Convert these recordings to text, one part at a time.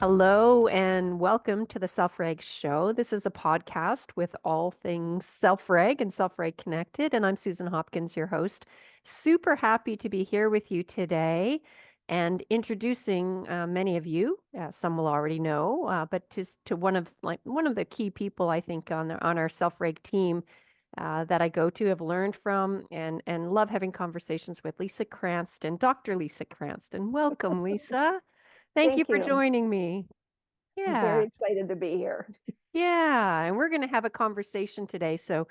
Hello and welcome to the Self-Reg Show. This is a podcast with all things Self-Reg and Self-Reg connected, and I'm Susan Hopkins, your host. Super happy to be here with you today and introducing many of you. Some will already know, but to one of the key people I think on our Self-Reg team that I go to, have learned from, and love having conversations with Lisa Cranston, Dr. Lisa Cranston. Welcome, Lisa. Thank you Thank for you. joining me. I'm Yeah. very excited to be here. Yeah, and we're going to have a conversation today. So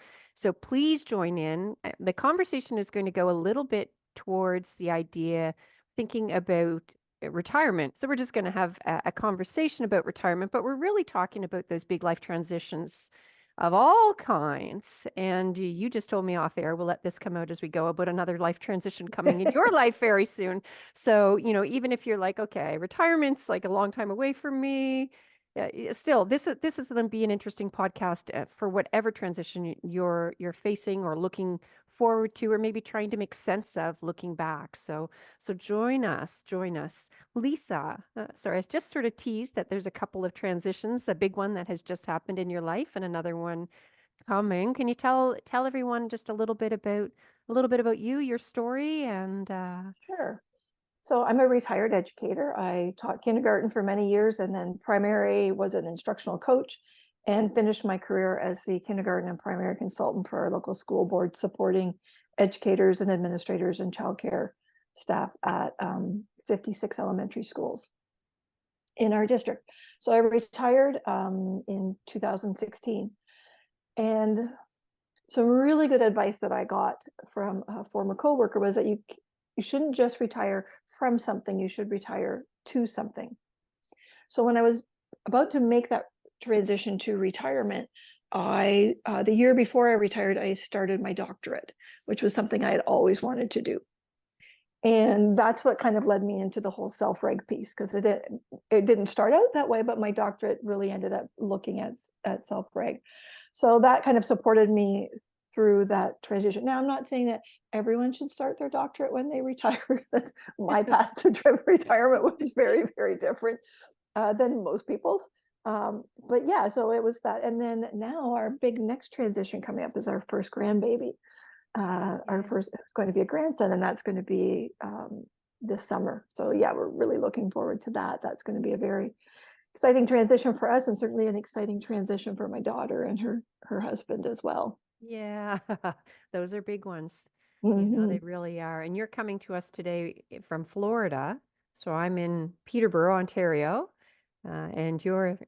please join in. The conversation is going to go a little bit towards the idea thinking about retirement. So we're just going to have a conversation about retirement, but we're really talking about those big life transitions of all kinds. And you just told me off air, we'll let this come out as we go, about another life transition coming in your life very soon. So, even if you're like, okay, retirement's like a long time away from me, still, this is going to be an interesting podcast for whatever transition you're facing or looking forward to, or maybe trying to make sense of looking back. So join us, Lisa. Sorry, I just sort of teased that there's a couple of transitions, a big one that has just happened in your life, and another one coming. Can you tell everyone just a little bit about you, your story, and Sure. So I'm a retired educator. I taught kindergarten for many years and then primary, was an instructional coach, and finished my career as the kindergarten and primary consultant for our local school board, supporting educators and administrators and childcare staff at 56 elementary schools in our district. So I retired in 2016. And some really good advice that I got from a former coworker was that you shouldn't just retire from something, you should retire to something. So when I was about to make that transition to retirement, the year before I retired, I started my doctorate, which was something I had always wanted to do. And that's what kind of led me into the whole self-reg piece, because it didn't start out that way, but my doctorate really ended up looking at self-reg. So that kind of supported me through that transition. Now, I'm not saying that everyone should start their doctorate when they retire. My path to retirement was very, very different than most people's. But yeah, so it was that. And then now our big next transition coming up is our first grandbaby. Our first, it's going to be a grandson, and that's going to be this summer. So yeah, we're really looking forward to that. That's going to be a very exciting transition for us, and certainly an exciting transition for my daughter and her husband as well. Yeah, those are big ones. They Mm-hmm. really are. And you're coming to us today from Florida. So I'm in Peterborough, Ontario, and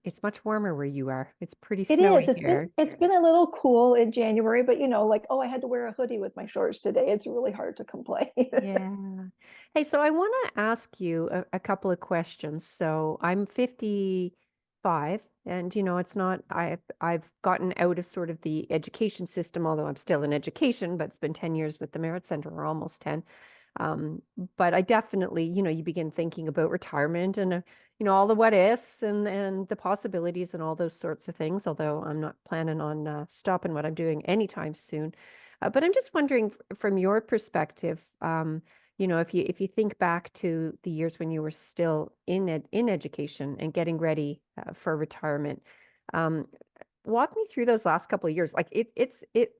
it's much warmer where you are. It's pretty It is. snowy here. It's been a little cool in January, but like, oh, I had to wear a hoodie with my shorts today. It's really hard to complain. Yeah. Hey, so I want to ask you a couple of questions. So I'm 55, and it's not, I've gotten out of sort of the education system, although I'm still in education, but it's been 10 years with the MEHRIT Centre, or almost 10. Um, but I definitely, you begin thinking about retirement and all the what ifs and the possibilities and all those sorts of things, although I'm not planning on stopping what I'm doing anytime soon. But I'm just wondering, from your perspective, if you think back to the years when you were still in education and getting ready for retirement, um, walk me through those last couple of years. Like it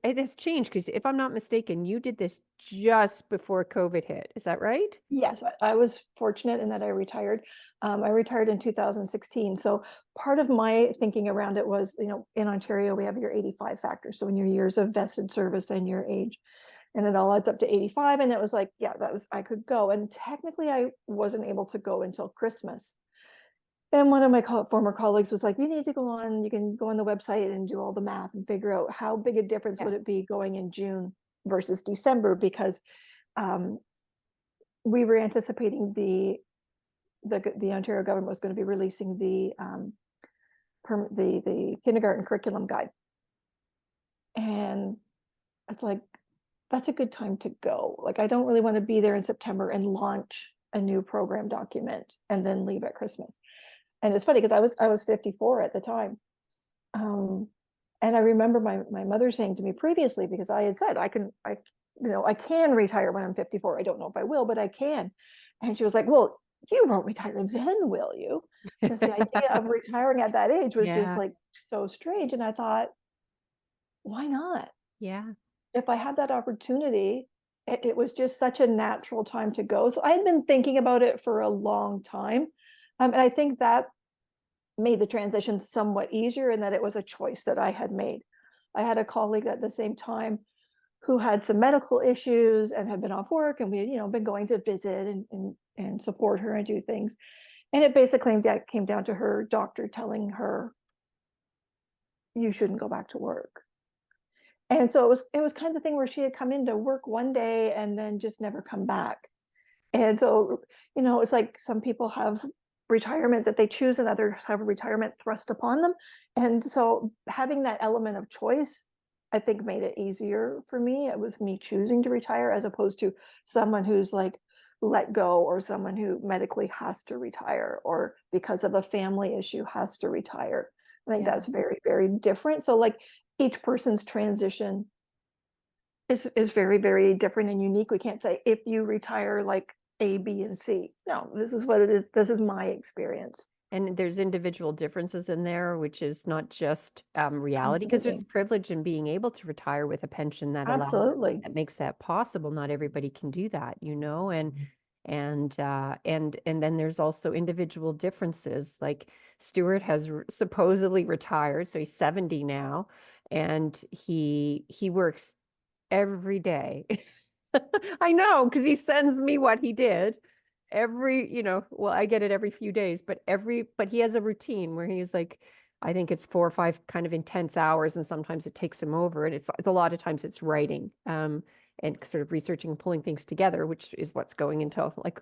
has changed, because if I'm not mistaken, you did this just before COVID hit. Is that right? Yes, I was fortunate in that I retired. I retired in 2016. So part of my thinking around it was, in Ontario, we have your 85 factor. So in your years of vested service and your age, and it all adds up to 85. And it was like, yeah, I could go. And technically I wasn't able to go until Christmas. And one of my former colleagues was like, you can go on the website and do all the math and figure out how big a difference Yeah. would it be going in June versus December, because um, we were anticipating the Ontario government was going to be releasing the kindergarten curriculum guide, and it's like, that's a good time to go. Like, I don't really want to be there in September and launch a new program document and then leave at Christmas. And it's funny because I was 54 at the time. Um, and I remember my mother saying to me previously, because I had said I can retire when I'm 54. I don't know if I will, but I can. And she was like, well, you won't retire then, will you? Because the idea of retiring at that age was just Yeah. like so strange. And I thought, why not? Yeah. If I had that opportunity, it was just such a natural time to go. So I had been thinking about it for a long time. And I think that made the transition somewhat easier in that it was a choice that I had made. I had a colleague at the same time who had some medical issues and had been off work, and we had, been going to visit and support her and do things. And it basically came down to her doctor telling her, you shouldn't go back to work. And so it was kind of the thing where she had come into work one day and then just never come back. And so, it's like some people have retirement that they choose and others have retirement thrust upon them. And so having that element of choice, I think made it easier for me. It was me choosing to retire as opposed to someone who's like let go, or someone who medically has to retire, or because of a family issue has to retire. I think Yeah. that's very, very different. So like each person's transition is very, very different and unique. We can't say if you retire like A, B, and C. No, this is what it is. This is my experience. And there's individual differences in there, which is not just reality, because there's Absolutely. privilege in being able to retire with a pension that allows, Absolutely. that makes that possible. Not everybody can do that, and then there's also individual differences. Like Stuart has supposedly retired, so he's 70 now, and he works every day. I know, because he sends me what he did well, I get it every few days, but he has a routine where he's like, I think it's 4 or 5 kind of intense hours, and sometimes it takes him over. And it's a lot of times it's writing, and sort of researching and pulling things together, which is what's going into, like,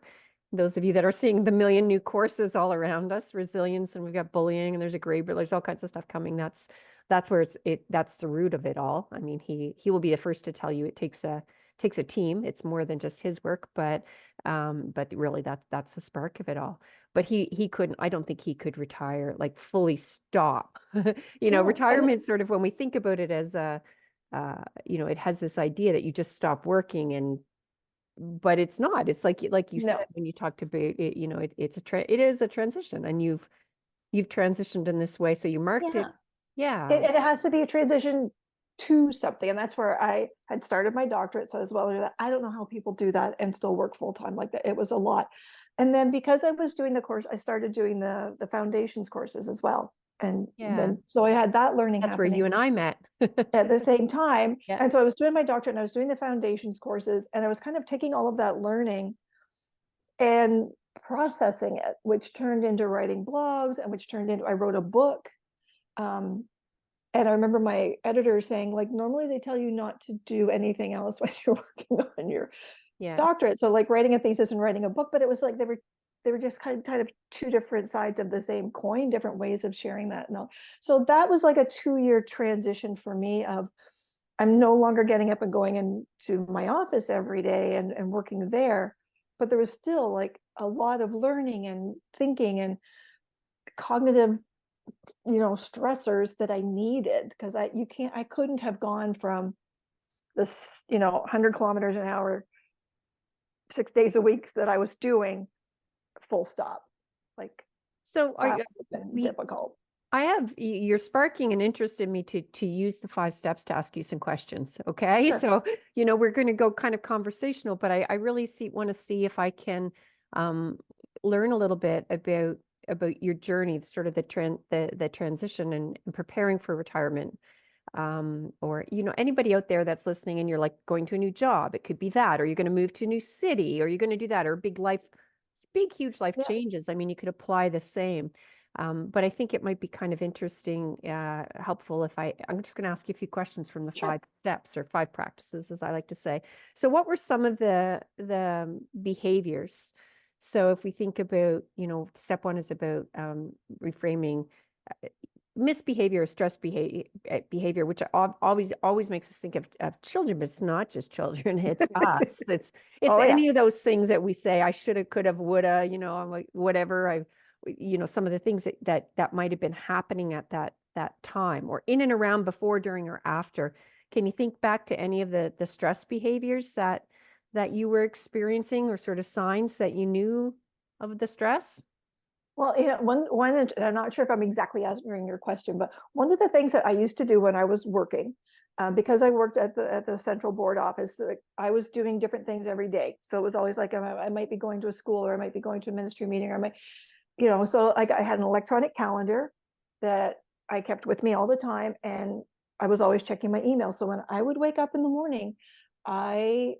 those of you that are seeing the million new courses all around us, resilience, and we've got bullying, and there's a grade, but there's all kinds of stuff coming. That's where that's the root of it all. I mean, he will be the first to tell you it takes a team. It's more than just his work, but really that's the spark of it all. But he couldn't, I don't think he could retire, like fully stop. No, and Retirement, sort of, when we think about it as it has this idea that you just stop working, but it's not. It's like you said no, when you talked about it, it is a transition, and you've transitioned in this way, so you marked it. yeah. Yeah. It has to be a transition to something. And that's where I had started my doctorate. So as well as that, I don't know how people do that and still work full time like that. It was a lot. And then because I was doing the course, I started doing the foundations courses as well. And Yeah. then so I had that learning That's where you happening and I met. at the same time. Yeah. And so I was doing my doctorate and I was doing the foundations courses, and I was kind of taking all of that learning and processing it, which turned into writing blogs, and which turned into, I wrote a book. Um, and I remember my editor saying, like, normally they tell you not to do anything else when you're working on your Yeah. doctorate. So like writing a thesis and writing a book, but it was like they were just kind of two different sides of the same coin, different ways of sharing that. No. So that was like a 2-year transition for me of, I'm no longer getting up and going into my office every day and working there, but there was still like a lot of learning and thinking and cognitive, stressors that I needed, because I couldn't have gone from this, 100 kilometers an hour, 6 days a week that I was doing full stop. Like So that would have been we difficult. you're sparking an interest in me to use the 5 steps to ask you some questions. Okay. Sure. So, we're going to go kind of conversational, but I really want to see if I can um, learn a little bit about your journey, sort of the transition, and preparing for retirement. Or, anybody out there that's listening and you're like going to a new job, it could be that, or you're going to move to a new city, or you're going to do that, or big, huge life Yeah. changes. I mean, you could apply the same. But I think it might be kind of interesting, helpful if I'm just going to ask you a few questions from the Sure. 5 steps, or 5 practices, as I like to say. So what were some of the behaviors? So if we think about, step 1 is about reframing misbehavior or stress behavior, which always makes us think of children, but it's not just children, it's us. It's Oh yeah. any of those things that we say, I shoulda, coulda, woulda, I'm like, whatever. Some of the things that might have been happening at that time, or in and around, before, during, or after. Can you think back to any of the stress behaviors that you were experiencing, or sort of signs that you knew of the stress? Well, and I'm not sure if I'm exactly answering your question, but one of the things that I used to do when I was working, because I worked at the central board office, I was doing different things every day. So it was always like I might be going to a school, or I might be going to a ministry meeting, or I might, so I had an electronic calendar that I kept with me all the time, and I was always checking my email. So when I would wake up in the morning, I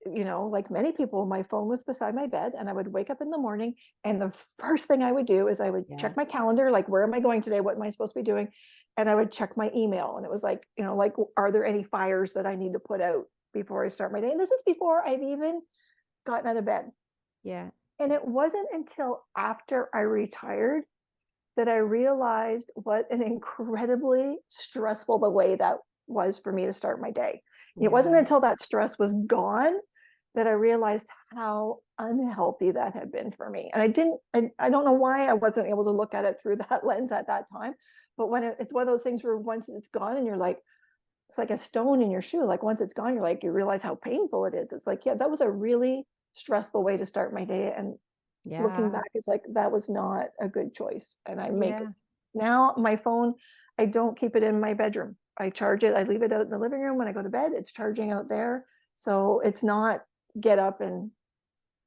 like many people, my phone was beside my bed, and I would wake up in the morning, and the first thing I would do is I would Yeah. check my calendar, like, where am I going today? What am I supposed to be doing? And I would check my email, and it was like, like, are there any fires that I need to put out before I start my day? And this is before I've even gotten out of bed. Yeah. And it wasn't until after I retired that I realized what an incredibly stressful the way that was for me to start my day. It wasn't Yeah. until that stress was gone that I realized how unhealthy that had been for me. And I don't know why I wasn't able to look at it through that lens at that time. But when it's one of those things where once it's gone and you're like, it's like a stone in your shoe. Like once it's gone, you're like, you realize how painful it is. It's like, yeah, that was a really stressful way to start my day. And looking Yeah. back, it's like, that was not a good choice. And I make, Yeah. now my phone, I don't keep it in my bedroom. I charge it, I leave it out in the living room. When I go to bed, it's charging out there. So it's not get up and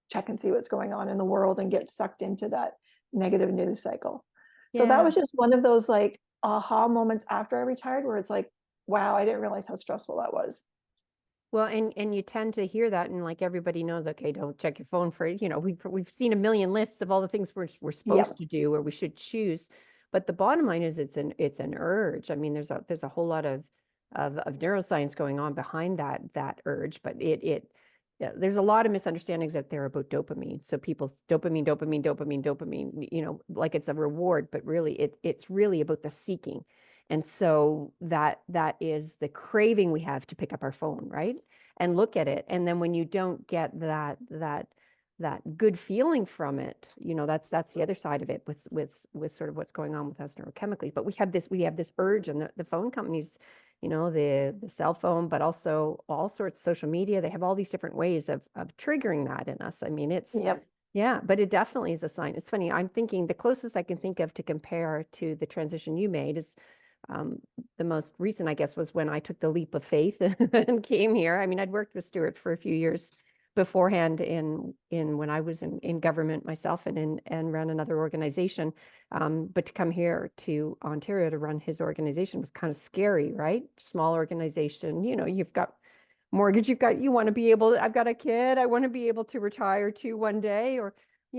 check and see what's going on in the world and get sucked into that negative news cycle. So that Yeah. was just one of those like aha moments after I retired where it's like, wow, I didn't realize how stressful that was. Well, and you tend to hear that, and like everybody knows, okay, don't check your phone for, we've seen a million lists of all the things we're supposed Yep. to do or we should choose. But the bottom line is it's an urge. I mean, there's a whole lot of neuroscience going on behind that urge, but yeah, there's a lot of misunderstandings out there about dopamine. So people dopamine, dopamine, dopamine, dopamine, like it's a reward, but really it's really about the seeking. And so that is the craving we have to pick up our phone, right? And look at it. And then when you don't get that good feeling from it, that's the other side of it with sort of what's going on with us neurochemically. But we have this urge, and the phone companies, the cell phone, but also all sorts of social media, they have all these different ways of triggering that in us. I mean, Yep. yeah, but it definitely is a sign. It's funny. I'm thinking the closest I can think of to compare to the transition you made is um, the most recent, I guess, was when I took the leap of faith and came here. I mean, I'd worked with Stuart for a few years beforehand in when I was in government myself and ran another organization. But to come here to Ontario to run his organization was kind of scary, right? Small organization, you've got mortgage, you want to be able, I've got a kid, I want to be able to retire to one day, or,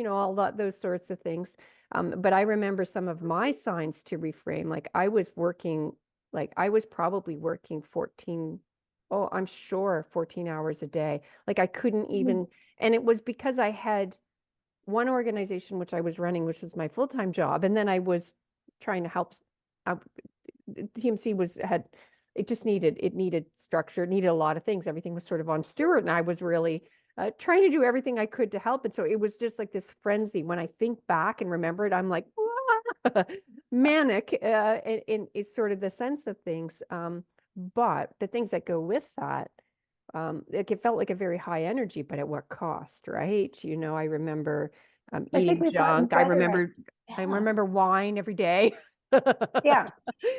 all those sorts of things. But I remember some of my signs to reframe, like I was probably working 14, oh, I'm sure 14 hours a day. Like I couldn't Mhm. even, and it was because I had one organization which I was running, which was my full-time job, and then I was trying to help. Uh, TMC had it needed structure, it needed a lot of things. Everything was sort of on Stuart, and I was really trying to do everything I could to help. And so it was just like this frenzy. When I think back and remember it, I'm like manic, in it's sort of the sense of things. But the things that go with that, like it felt like a very high energy, but at what cost, right? I remember I think eating we've gotten junk. I better at, remember I yeah. remember wine every day. Yeah.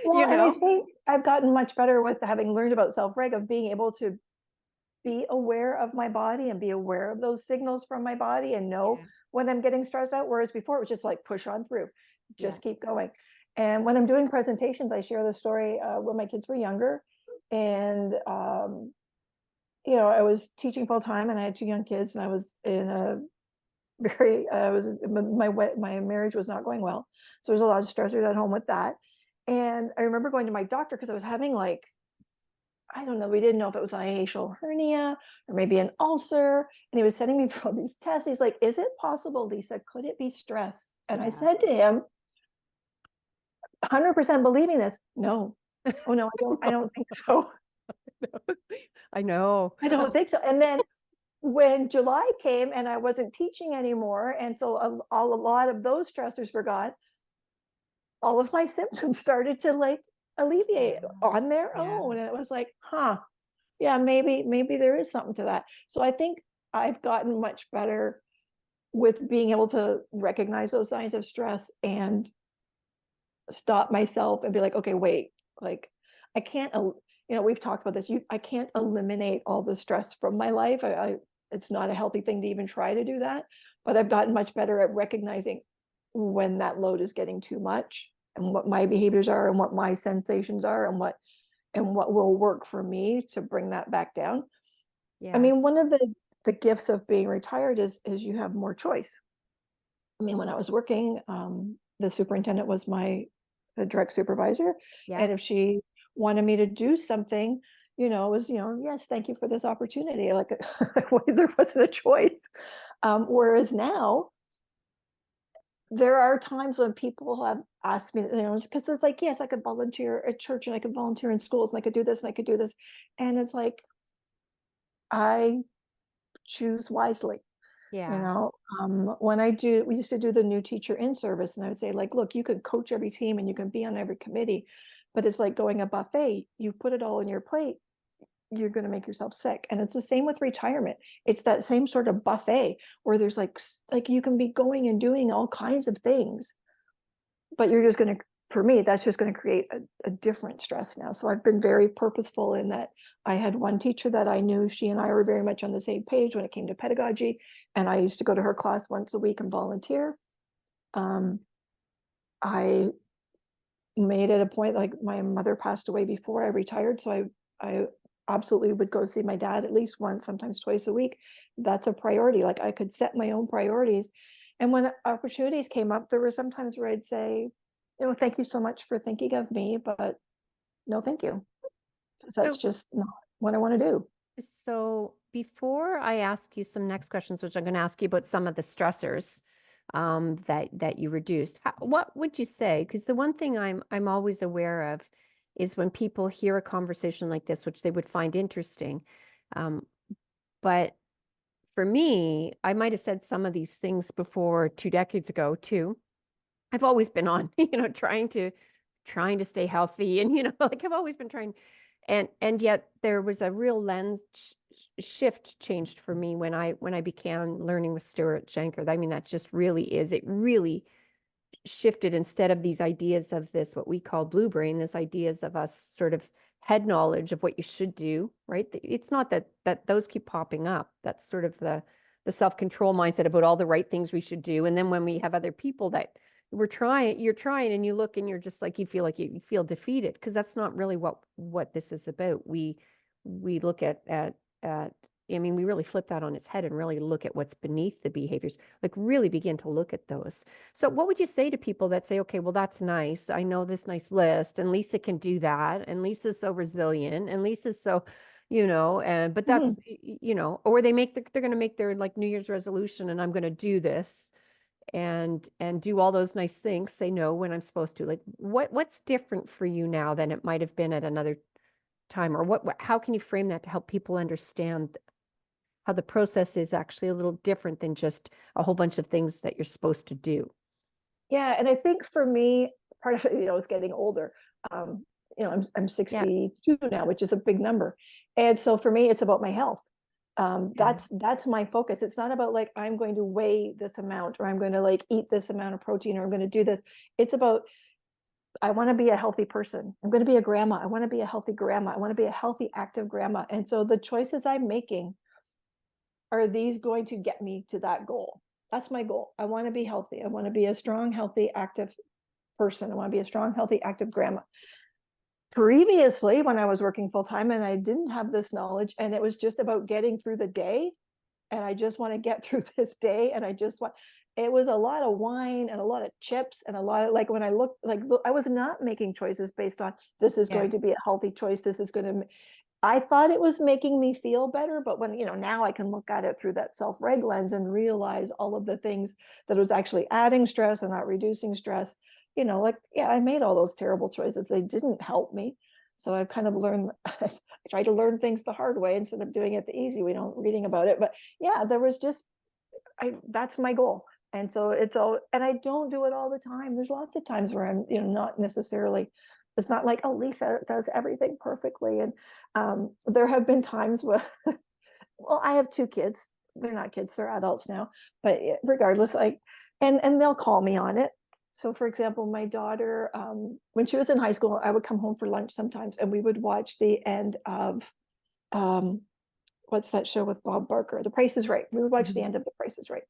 Well, You and I know? think I've gotten much better with having learned about self-reg, of being able to be aware of my body and be aware of those signals from my body and know Yeah. when I'm getting stressed out. Whereas before it was just like push on through, Yeah. just keep going. And when I'm doing presentations, I share the story when my kids were younger. And, I was teaching full time and I had two young kids, and I was in a very, my marriage was not going well. So there's a lot of stressors at home with that. And I remember going to my doctor because I was having like, I don't know, we didn't know if it was hiatal hernia or maybe an ulcer. And he was sending me for all these tests. He's like, is it possible, Lisa? Could it be stress? And I Yeah. said to him, 100% believing this, no. Oh no, I don't think so. I know. I don't think so. And then when July came and I wasn't teaching anymore, and so a lot of those stressors were gone, all of my symptoms started to like Yeah. alleviate on their Yeah. own. And it was like, huh, yeah, maybe there is something to that. So I think I've gotten much better with being able to recognize those signs of stress and stop myself and be like, okay, wait, like I can't, we've talked about this. I can't eliminate all the stress from my life. It's not a healthy thing to even try to do that, but I've gotten much better at recognizing when that load is getting too much and what my behaviors are and what my sensations are and what will work for me to bring that back down. I Yeah. mean, one of the gifts of being retired is you have more choice. I mean, when I was working, the superintendent was the direct supervisor. Yeah. And if she wanted me to do something, it was, yes, thank you for this opportunity. Like, there wasn't a choice. Whereas now, there are times when people have asked me, because it's like, yes, I could volunteer at church and I could volunteer in schools and I could do this and I could do this. And it's like, I choose wisely. Yeah. When we used to do the new teacher in service, and I would say, like, look, you can coach every team and you can be on every committee, but it's like going a buffet. You put it all in your plate, you're going to make yourself sick. And it's the same with retirement. It's that same sort of buffet where there's like you can be going and doing all kinds of things, but you're just going to, for me, that's just going to create a different stress now. So I've been very purposeful in that. I had one teacher that I knew, she and I were very much on the same page when it came to pedagogy. And I used to go to her class once a week and volunteer. I made it a point, like my mother passed away before I retired. So I absolutely would go see my dad at least once, sometimes twice a week. That's a priority. Like I could set my own priorities. And when opportunities came up, there were some times where I'd say, thank you so much for thinking of me, but no, thank you. That's So, just not what I want to do. so before I ask you some next questions, which I'm going to ask you about some of the stressors that you reduced, what would you say? Because the one thing I'm always aware of is when people hear a conversation like this, which they would find interesting. Um, but for me, I might have said some of these things before 2 decades ago too. I've always been on, trying to stay healthy and, like I've always been trying. And yet there was a real lens shift changed for me when I began learning with Stuart Shanker. I mean, that just it really shifted. Instead of these ideas of this, what we call blue brain, this ideas of us sort of head knowledge of what you should do, right? It's not that those keep popping up. That's sort of the self-control mindset about all the right things we should do. And then when we have other people that you're trying and you look and you're just like, you feel defeated, because that's not really what this is about. We look at I mean, we really flip that on its head and really look at what's beneath the behaviors, like really begin to look at those. So what would you say to people that say, okay, well, that's nice. I know this nice list and Lisa can do that. And Lisa's so resilient and Lisa's so, but that's, Mhm. or they're going to make their like New Year's resolution and I'm going to do this and do all those nice things, say no when I'm supposed to. Like what's different for you now than it might have been at another time? Or how can you frame that to help people understand how the process is actually a little different than just a whole bunch of things that you're supposed to do? Yeah, and I think for me, part of it, is getting older. I'm Yeah. 62 now, which is a big number. And so for me, it's about my health. Yeah. That's my focus. It's not about like I'm going to weigh this amount or I'm going to like eat this amount of protein or I'm going to do this. It's about I want to be a healthy person. I'm going to be a grandma. I want to be a healthy grandma. I want to be a healthy, active grandma. And so the choices I'm making, are these going to get me to that goal? That's my goal. I want to be healthy. I want to be a strong, healthy, active person. I want to be a strong, healthy, active grandma. Previously, when I was working full time and I didn't have this knowledge, and it was just about getting through the day, and I just want to get through this day, and it was a lot of wine and a lot of chips and a lot of like when I looked like I was not making choices based on this is Yeah. going to be a healthy choice. This is going to I thought it was making me feel better, but when, now I can look at it through that self-reg lens and realize all of the things that was actually adding stress and not reducing stress. Like, yeah, I made all those terrible choices. They didn't help me. So I've kind of learned, I try to learn things the hard way instead of doing it the easy way, reading about it. But yeah, there was just, that's my goal. And so and I don't do it all the time. There's lots of times where I'm, not necessarily, it's not like, oh, Lisa does everything perfectly. And there have been times where, well, I have two kids. they're not kids, they're adults now, but regardless, like, and they'll call me on it. So for example, my daughter, when she was in high school, I would come home for lunch sometimes and we would watch the end of, what's that show with Bob Barker? The Price is Right. We would watch the end of The Price is Right.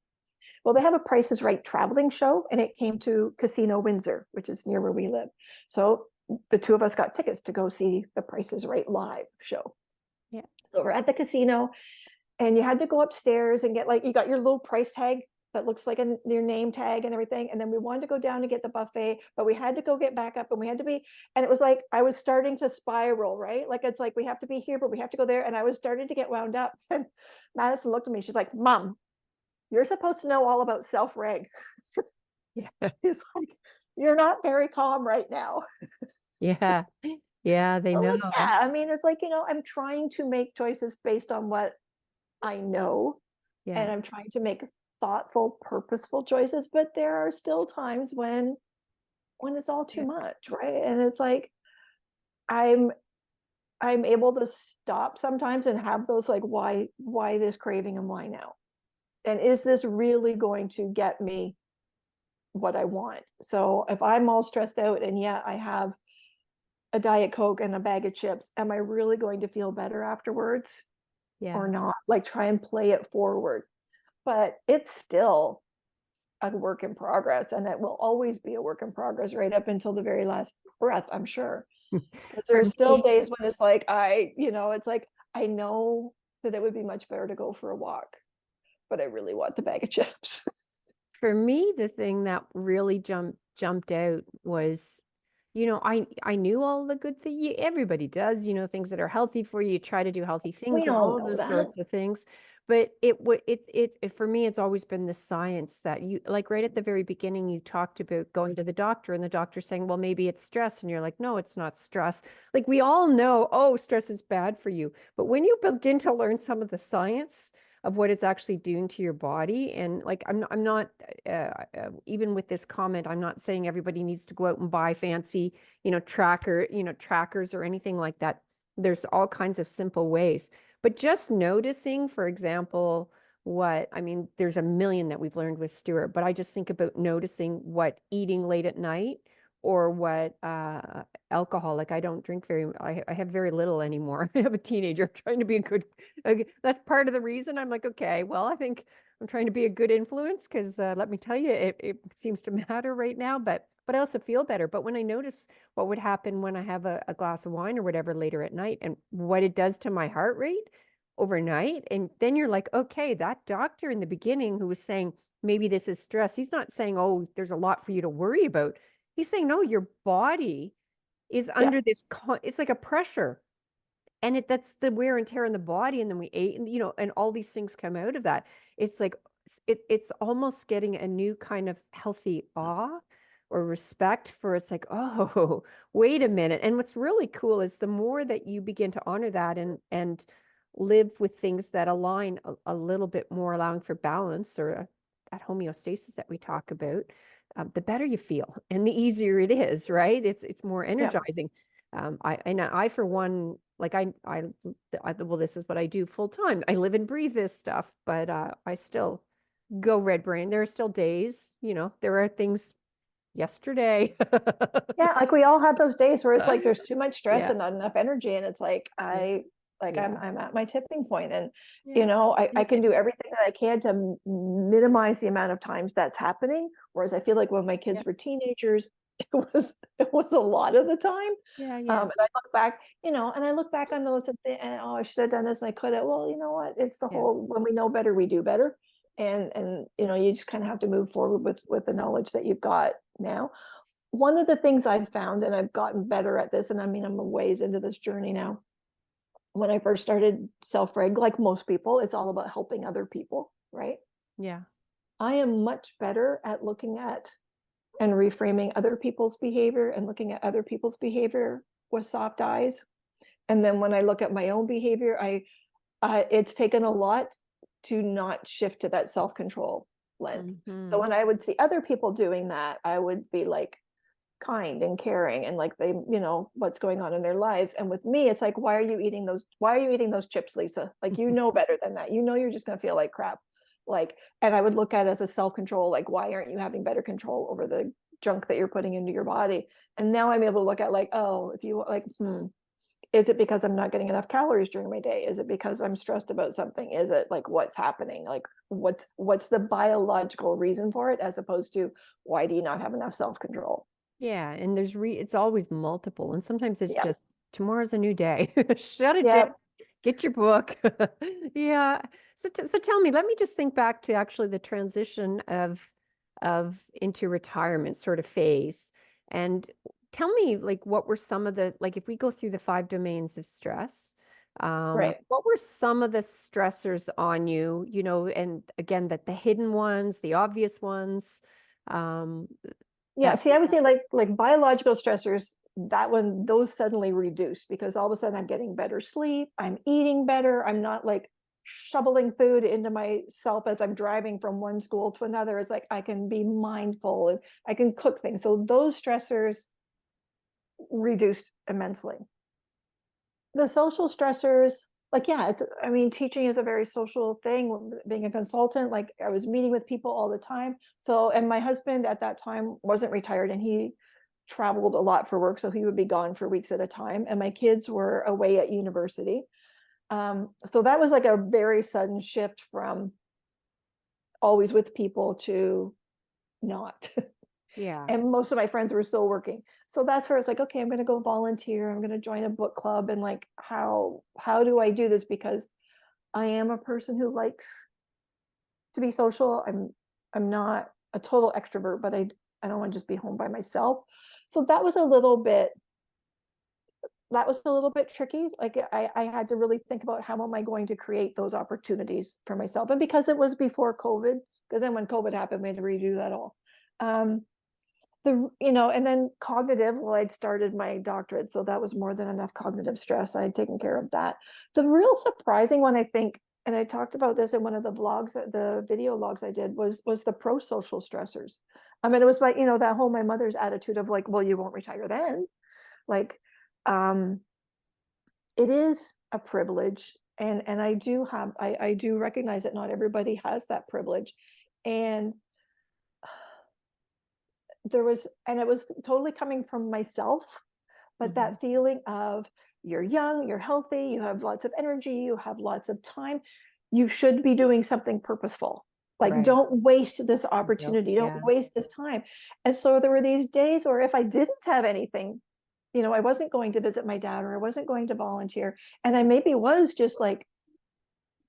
Well, they have a Price is Right traveling show, and it came to Casino Windsor, which is near where we live. So the two of us got tickets to go see the Price is Right live show. Yeah. So we're at the casino, and you had to go upstairs and get, like, you got your little price tag that looks like your name tag and everything. And then we wanted to go down to get the buffet, but we had to go get back up, and we had to be, and it was like, I was starting to spiral, right? Like, it's like, we have to be here, but we have to go there. And I was starting to get wound up. And Madison looked at me, she's like, Mom, you're supposed to know all about self-reg. Yeah. She's like, you're not very calm right now. Yeah. Yeah, they So, know. like, yeah, I mean, it's like, I'm trying to make choices based on what I know, and Yeah. I'm trying to make thoughtful, purposeful choices, but there are still times when it's all too Yeah. much, right? And it's like, I'm able to stop sometimes and have those, like, why this craving and why now? And is this really going to get me what I want? So if I'm all stressed out and yet I have a Diet Coke and a bag of chips, am I really going to feel better afterwards Yeah. or not? Like, try and play it forward. But it's still a work in progress, and it will always be a work in progress right up until the very last breath, I'm sure. Because there For are still me, days when it's like, it's like, I know that it would be much better to go for a walk, but I really want the bag of chips. for me, the thing that really jumped out was, I knew all the good things. Everybody does, things that are healthy for you. You try to do healthy things We and all all of know those that. sorts of things. But for me, it's always been the science that you, like, right at the very beginning, you talked about going to the doctor and the doctor saying, well, maybe it's stress. And you're like, no, it's not stress. Like, we all know, oh, stress is bad for you. But when you begin to learn some of the science of what it's actually doing to your body, and like, I'm not even with this comment, I'm not saying everybody needs to go out and buy fancy, trackers or anything like that. There's all kinds of simple ways. But just noticing, for example, there's a million that we've learned with Stuart, but I just think about noticing what eating late at night or what alcohol, like, I don't drink I have very little anymore. I have a teenager. I'm trying to be a good, that's part of the reason I'm like, okay, well, I think I'm trying to be a good influence because let me tell you, it seems to matter right now, but I also feel better. But when I notice what would happen when I have a glass of wine or whatever later at night and what it does to my heart rate overnight, and then you're like, okay, that doctor in the beginning who was saying maybe this is stress, he's not saying, oh, there's a lot for you to worry about. He's saying, no, your body is Yeah. under this, it's like a pressure. And that's the wear and tear in the body. And then we ate, and, and all these things come out of that. It's like, it's almost getting a new kind of healthy awe or respect for, it's like, oh, wait a minute. And what's really cool is the more that you begin to honor that and live with things that align a little bit more, allowing for balance or that homeostasis that we talk about, the better you feel and the easier it is, right? It's more Yeah. energizing. I for one, like well, this is what I do full time. I live and breathe this stuff, but I still go red brain. There are still days, there are things yesterday. Yeah, like, we all have those days where it's like there's too much stress Yeah. and not enough energy, and it's like, Yeah. I'm at my tipping point, and Yeah. I can do everything that I can to minimize the amount of times that's happening. Whereas I feel like when my kids Yeah. were teenagers, it was a lot of the time. Yeah. Yeah. And I look back, and I look back on those and oh, I should have done this and I could have. Well, you know what? It's the Yeah. whole, when we know better, we do better. And you just kind of have to move forward with the knowledge that you've got now. One of the things I've found, and I've gotten better at this, and I mean, I'm a ways into this journey now. When I first started Self-Reg, like most people, it's all about helping other people, right? Yeah. I am much better at looking at and reframing other people's behavior and looking at other people's behavior with soft eyes. And then when I look at my own behavior, it's taken a lot to not shift to that self-control lens. So when I would see other people doing that, I would be like, kind and caring and like they, you know, what's going on in their lives. And with me, it's like, why are you eating those chips, Lisa? Like, you know better than that. You know you're just gonna feel like crap. Like, and I would look at it as a self-control, like, why aren't you having better control over the junk that you're putting into your body? And now I'm able to look at like, oh, if you like, is it because I'm not getting enough calories during my day? Is it because I'm stressed about something? Is it like what's happening? Like what's the biological reason for it, as opposed to why do you not have enough self-control? Yeah, and it's always multiple, and sometimes it's Yeah. just tomorrow's a new day. Shut it down. Yeah. Get your book. Yeah. So tell me, let me just think back to actually the transition of into retirement sort of phase. And tell me, like, what were some of the, like, if we go through the five domains of stress, Right. what were some of the stressors on you, you know, and again, that the hidden ones, the obvious ones, um, Yeah. that, See, I would say like biological stressors, that one, those suddenly reduce because all of a sudden I'm getting better sleep, I'm eating better, I'm not like shoveling food into myself as I'm driving from one school to another. It's like I can be mindful and I can cook things. So those stressors reduced immensely. The social stressors, like, yeah, it's, I mean, teaching is a very social thing. Being a consultant, like, I was meeting with people all the time. So, and my husband at that time wasn't retired and he traveled a lot for work. So he would be gone for weeks at a time. And my kids were away at university. So that was like a very sudden shift from always with people to not. yeah. And most of my friends were still working, so that's where it's like, okay, I'm going to go volunteer, I'm going to join a book club. And like, how do I do this? Because I am a person who likes to be social. I'm not a total extrovert, but I don't want to just be home by myself. So that was a little bit tricky. Like, I had to really think about how am I going to create those opportunities for myself. And because it was before COVID, because then when COVID happened, we had to redo that all. And then cognitive, well, I'd started my doctorate, so that was more than enough cognitive stress. I had taken care of that. The real surprising one, I think, and I talked about this in one of the vlogs, the video logs I did, was the pro-social stressors. I mean, it was like, that whole my mother's attitude of like, well, you won't retire then. Like, um, it is a privilege. And I do recognize that not everybody has that privilege. And it was totally coming from myself, but Mhm. that feeling of you're young, you're healthy, you have lots of energy, you have lots of time, you should be doing something purposeful. Like, Right. don't waste this Guilt. opportunity, don't Yeah. waste this time. And so there were these days where if I didn't have anything, I wasn't going to visit my dad or I wasn't going to volunteer, and I maybe was just like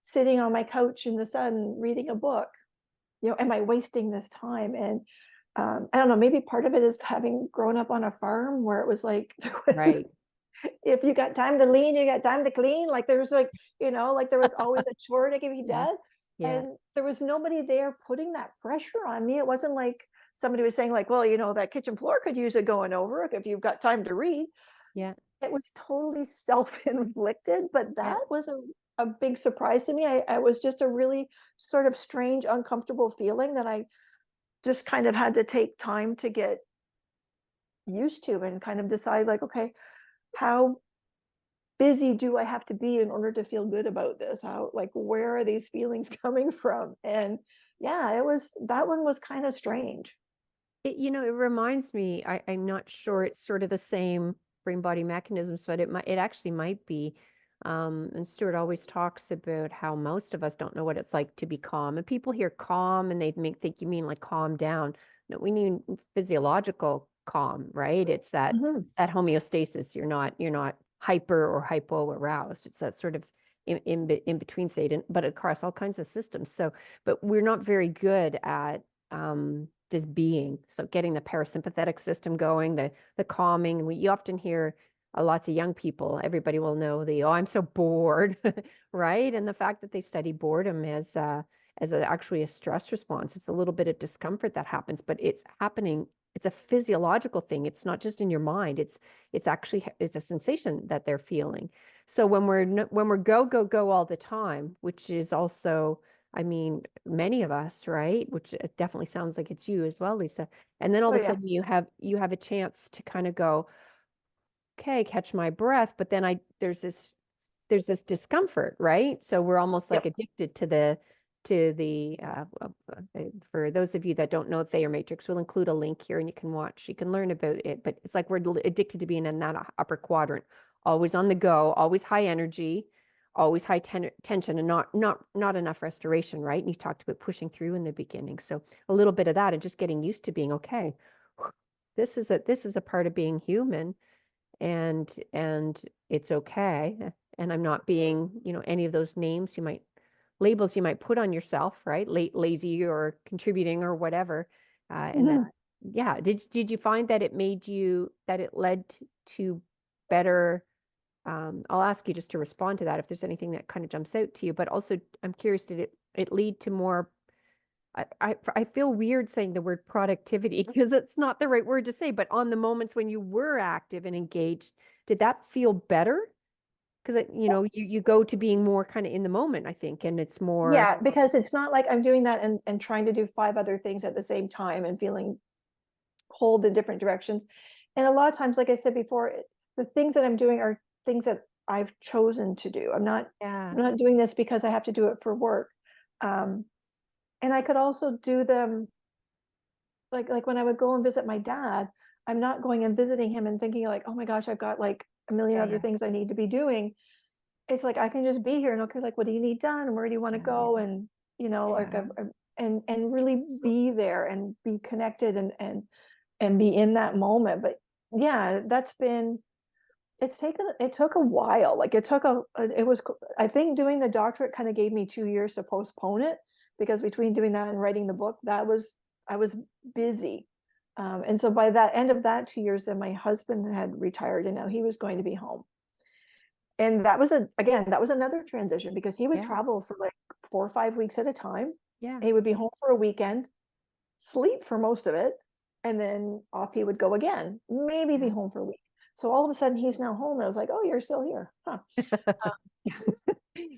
sitting on my couch in the sun reading a book, am I wasting this time? And I don't know, maybe part of it is having grown up on a farm where it was like, Right. if you got time to lean, you got time to clean. Like, there was like, like there was always a chore to be Yeah. done. Yeah. And there was nobody there putting that pressure on me. It wasn't like somebody was saying like, well, that kitchen floor could use it going over if you've got time to read. Yeah. It was totally self-inflicted, but Yeah. that was a big surprise to me. I was just a really sort of strange, uncomfortable feeling that I just kind of had to take time to get used to and kind of decide like, okay, how busy do I have to be in order to feel good about this? How, like, where are these feelings coming from? And yeah, that one was kind of strange. It reminds me, I'm not sure it's sort of the same brain body mechanisms, but it actually might be. And Stuart always talks about how most of us don't know what it's like to be calm. And people hear calm and think you mean like calm down. No, we need physiological calm, right? It's Mhm. that homeostasis. You're not hyper or hypo aroused. It's that sort of in between state, but across all kinds of systems. So, but we're not very good at just being. So getting the parasympathetic system going, the calming. You often hear lots of young people, everybody will know oh, I'm so bored, right? And the fact that they study boredom actually a stress response. It's a little bit of discomfort that happens, but it's happening. It's a physiological thing. It's not just in your mind. It's a sensation that they're feeling. So when we're go all the time, which is also I mean, many of us, right? Which it definitely sounds like it's you as well, Lisa. And then all Oh of a yeah. sudden you have a chance to kind of go, okay, catch my breath, but then there's this discomfort, right? So we're almost like Yep. addicted for those of you that don't know Thayer Matrix, we'll include a link here and you can learn about it, but it's like we're addicted to being in that upper quadrant, always on the go, always high energy, always high tension and not enough restoration, right? And you talked about pushing through in the beginning. So a little bit of that and just getting used to being okay. This is a part of being human and it's okay. And I'm not being, any of those labels you might put on yourself, right? Lazy or contributing or whatever. And then, Mhm. yeah, did you find that it led to better? I'll ask you just to respond to that if there's anything that kind of jumps out to you. But also, I'm curious, did it lead to more? I feel weird saying the word productivity because it's not the right word to say, but on the moments when you were active and engaged, did that feel better? Because you go to being more kind of in the moment, I think, and it's more, Yeah, because it's not like I'm doing that and trying to do 5 other things at the same time and feeling pulled in different directions. And a lot of times, like I said before, the things that I'm doing are things that I've chosen to do. yeah, I'm not doing this because I have to do it for work. Um, and I could also do them like when I would go and visit my dad, I'm not going and visiting him and thinking like, oh my gosh, I've got like a million yeah, other yeah, things I need to be doing. It's like I can just be here and okay, like what do you need done? Where do you want to yeah, go? And like yeah, and really be there and be connected and be in that moment. But yeah, it took a while. Like it was, I think doing the doctorate kind of gave me 2 years to postpone it because between doing that and writing the book, I was busy. And so by that end of that 2 years, then my husband had retired and now he was going to be home. And that was another transition because he would yeah, travel for like 4 or 5 weeks at a time. yeah, He would be home for a weekend, sleep for most of it, and then off he would go again, maybe be yeah. home for a week. So all of a sudden he's now home. And I was like, oh, you're still here. Huh.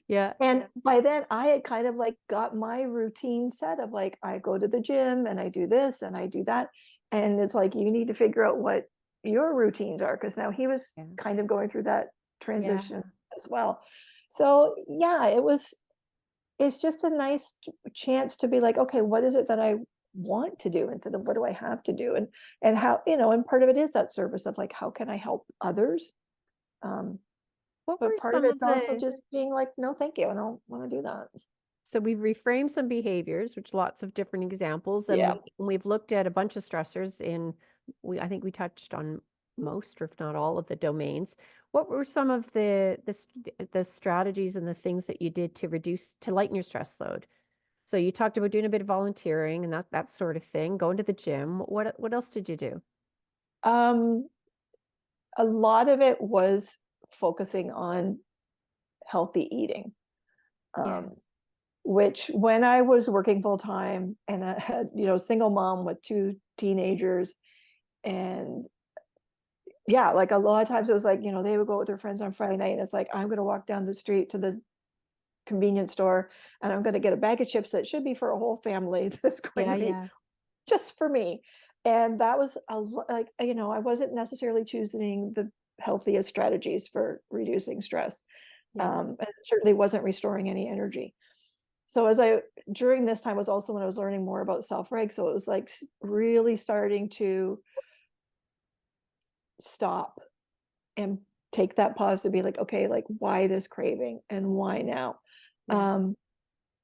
Yeah, And by then I had kind of like got my routine set of like, I go to the gym and I do this and I do that. And it's like, you need to figure out what your routines are. Cause now he was yeah, kind of going through that yeah. transition as well. So yeah, it's just a nice chance to be like, okay, what is it that I want to do instead of what do I have to do? And how, and part of it is that service of like, how can I help others? Um, What but were part of some it's of also the just being like, no, thank you. I don't want to do that. So we've reframed some behaviors, which lots of different examples, and Yeah. we've looked at a bunch of stressors I think we touched on most, or if not all of the domains. What were some of the strategies and the things that you did to lighten your stress load? So you talked about doing a bit of volunteering and that sort of thing, going to the gym. What else did you do? Um, a lot of it was focusing on healthy eating. Yeah, Um, which when I was working full time and I had, single mom with 2 teenagers and yeah, like a lot of times it was like, they would go with their friends on Friday night and it's like, I'm going to walk down the street to the convenience store and I'm going to get a bag of chips that should be for a whole family that's going yeah, to be yeah, just for me. And that was like, I wasn't necessarily choosing the healthiest strategies for reducing stress. yeah, And it certainly wasn't restoring any energy. So during this time was also when I was learning more about self-reg. So it was like really starting to stop and take that pause to be like, okay, like why this craving and why now? yeah, Um,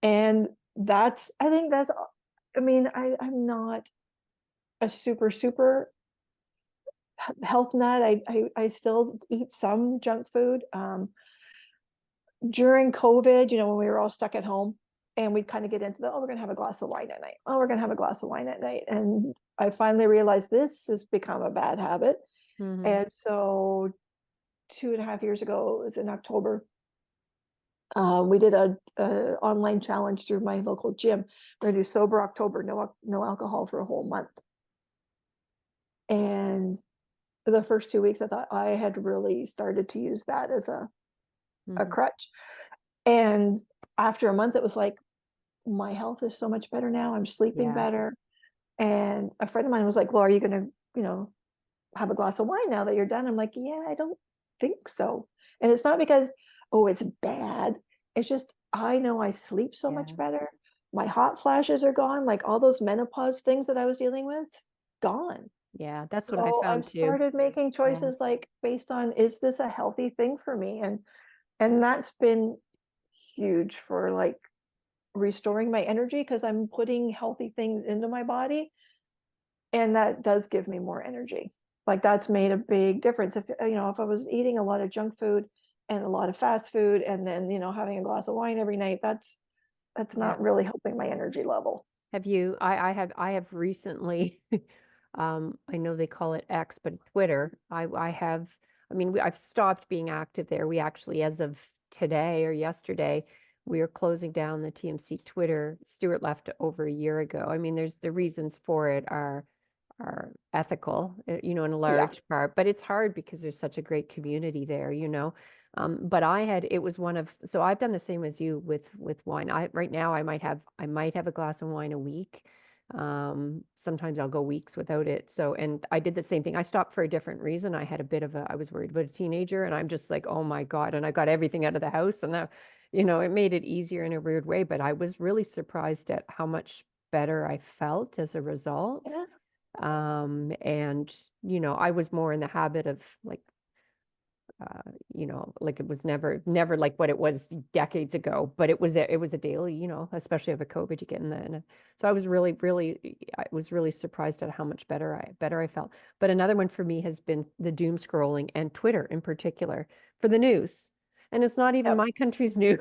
and I think I mean, I'm not a super health nut. I still eat some junk food. During COVID, when we were all stuck at home and we'd kind of get into we're going to have a glass of wine at night. Oh, we're going to have a glass of wine at night. And I finally realized this has become a bad habit. hmm, And so 2.5 years ago, it was in October, we did a online challenge through my local gym. We're going to do sober October, no alcohol for a whole month. And the first 2 weeks, I thought I had really started to use that as a hmm, crutch. And after a month, it was like, my health is so much better now. I'm sleeping Yeah. better. And a friend of mine was like, well, are you going to, have a glass of wine now that you're done? I'm like, yeah, I don't think so. And it's not because, oh, it's bad. It's just, I know I sleep so much Yeah. better. My hot flashes are gone. Like all those menopause things that I was dealing with, gone. Yeah. That's what I So I've found too. started making Yeah. choices like based on, is this a healthy thing for me? And that's been huge for like restoring my energy because I'm putting healthy things into my body, and that does give me more energy. Like that's made a big difference. If if I was eating a lot of junk food and a lot of fast food and then having a glass of wine every night, that's Yeah. not really helping my energy level. Have you, I have recently, I know they call it X, but Twitter, I have, I mean, I've stopped being active there. We actually, as of today or yesterday, we are closing down the TMC Twitter. Stuart left over a year ago. I mean, there's the reasons for it are ethical, in a Yeah. large part, but it's hard because there's such a great community there, you know. But it was one of, so I've done the same as you with wine. Right now I might have a glass of wine a week. Sometimes I'll go weeks without it. So, and I did the same thing. I stopped for a different reason. I was worried about a teenager, and I'm just like, oh my God. And I got everything out of the house, and that, it made it easier in a weird way, but I was really surprised at how much better I felt as a result. Yeah. And I was more in the habit of like, like it was never like what it was decades ago, but it was a daily, especially over COVID, you get in the, so I was really surprised at how much better I felt. But another one for me has been the doom scrolling and Twitter in particular for the news. And it's not even Yep. my country's news.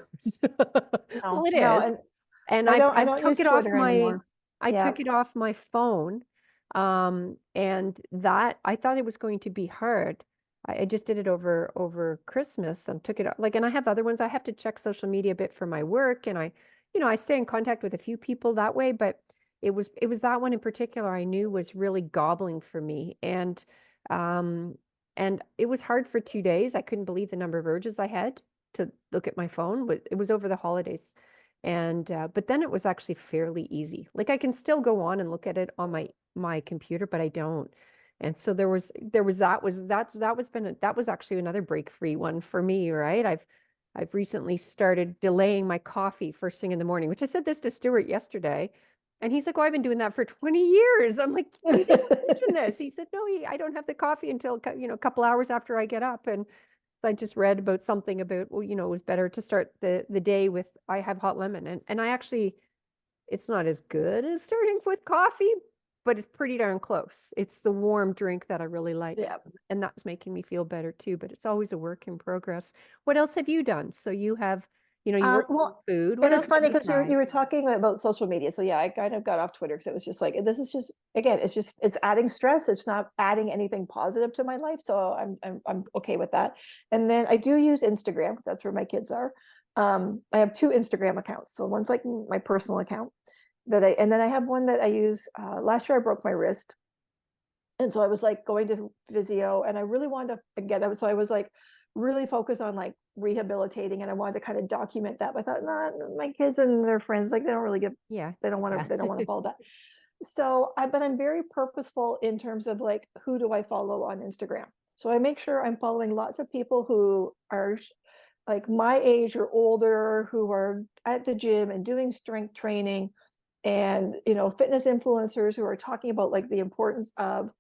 Well, No, it no, is. and And I I've don't took use it off Twitter anymore. I Yeah. took it off my phone. And that I thought it was going to be hard. I just did it over Christmas and took it like, and I have other ones. I have to check social media a bit for my work, and I stay in contact with a few people that way, but it was that one in particular I knew was really gobbling for me. Um and it was hard for 2 days. I couldn't believe the number of urges I had to look at my phone, but it was over the holidays. And but then it was actually fairly easy. Like I can still go on and look at it on my computer, but I don't. And so that was actually another break free one for me, right? I've recently started delaying my coffee first thing in the morning, which I said this to Stuart yesterday. And he's like, "Oh, I've been doing that for 20 years." I'm like, "You didn't mention this." He said, "No, I don't have the coffee until a couple hours after I get up." And I just read about something about, well, it was better to start the day with, I have hot lemon. And I actually, it's not as good as starting with coffee, but it's pretty darn close. It's the warm drink that I really like. Yeah. And that's making me feel better too, but it's always a work in progress. What else have you done? So you have, you work in Well, food. What and it's else have funny you because you tried? were talking about social media. So yeah, I kind of got off Twitter because it was just like, this is just, again, it's adding stress. It's not adding anything positive to my life. So I'm okay with that. And then I do use Instagram. That's where my kids are. I have two Instagram accounts. So one's like my personal account and then I have one that I use. Last year I broke my wrist. And so I was like going to physio and I really wanted to get it. So I was like really focused on like rehabilitating and I wanted to kind of document that. But I thought, nah, my kids and their friends, like they don't really give, Yeah. Yeah. they don't want to follow that. But I'm very purposeful in terms of like, who do I follow on Instagram? So I make sure I'm following lots of people who are like my age or older, who are at the gym and doing strength training and, fitness influencers who are talking about like the importance of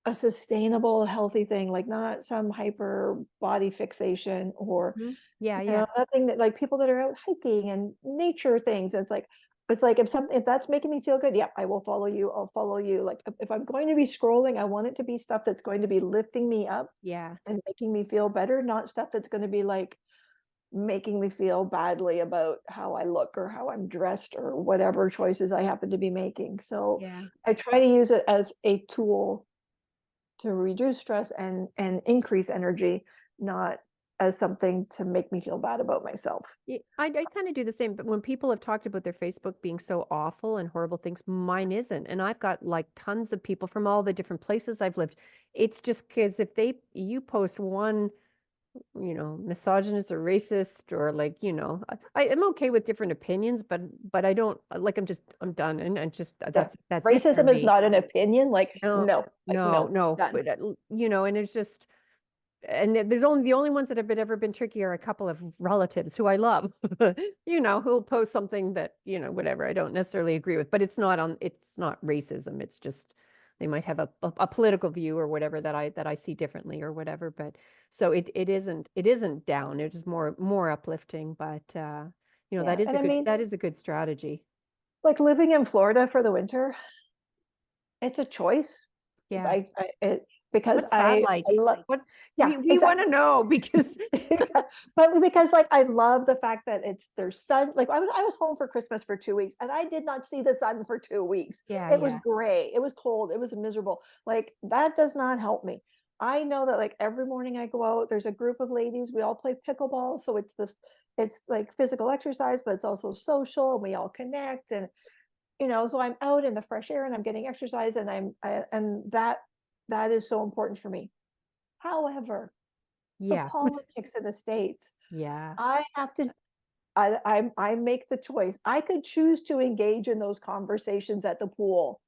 a sustainable, healthy thing, like not some hyper body fixation or, Mhm. Yeah. Yeah. nothing that like people that are out hiking and nature things. It's like if that's making me feel good, yeah, I will follow you. I'll follow you. Like if I'm going to be scrolling, I want it to be stuff that's going to be lifting me up Yeah. and making me feel better, not stuff that's going to be like making me feel badly about how I look or how I'm dressed or whatever choices I happen to be making. So Yeah. I try to use it as a tool to reduce stress and increase energy, not as something to make me feel bad about myself. Yeah, I kind of do the same, but when people have talked about their Facebook being so awful and horrible things, mine isn't. And I've got like tons of people from all the different places I've lived. It's just because if you post one misogynist or racist or like, I am okay with different opinions, but I don't like, I'm done. And just Yeah. that's it for Racism is me. not an opinion. Like, No, no, no, no, no. done. But, and it's just, and there's only the only ones that have ever been tricky are a couple of relatives who I love, who'll post something that, whatever, I don't necessarily agree with, but it's not racism. It's just, they might have a political view or whatever that I see differently or whatever. But so it isn't down. It is more uplifting, but, Yeah. And I mean, that is a good strategy. like living in Florida for the winter, it's a choice. Yeah. Because What's that I like? love, What yeah, we want exactly. to know because Exactly. But because like I love the fact that there's sun. Like I was home for Christmas for 2 weeks and I did not see the sun for 2 weeks. yeah, It was yeah, gray, it was cold, it was miserable. Like that does not help me. I know that like every morning I go out, there's a group of ladies, we all play pickleball. So it's like physical exercise, but it's also social and we all connect. And so I'm out in the fresh air and I'm getting exercise and and that is so important for me. However, the yeah, politics of the States, yeah, I have to, I make the choice. I could choose to engage in those conversations at the pool.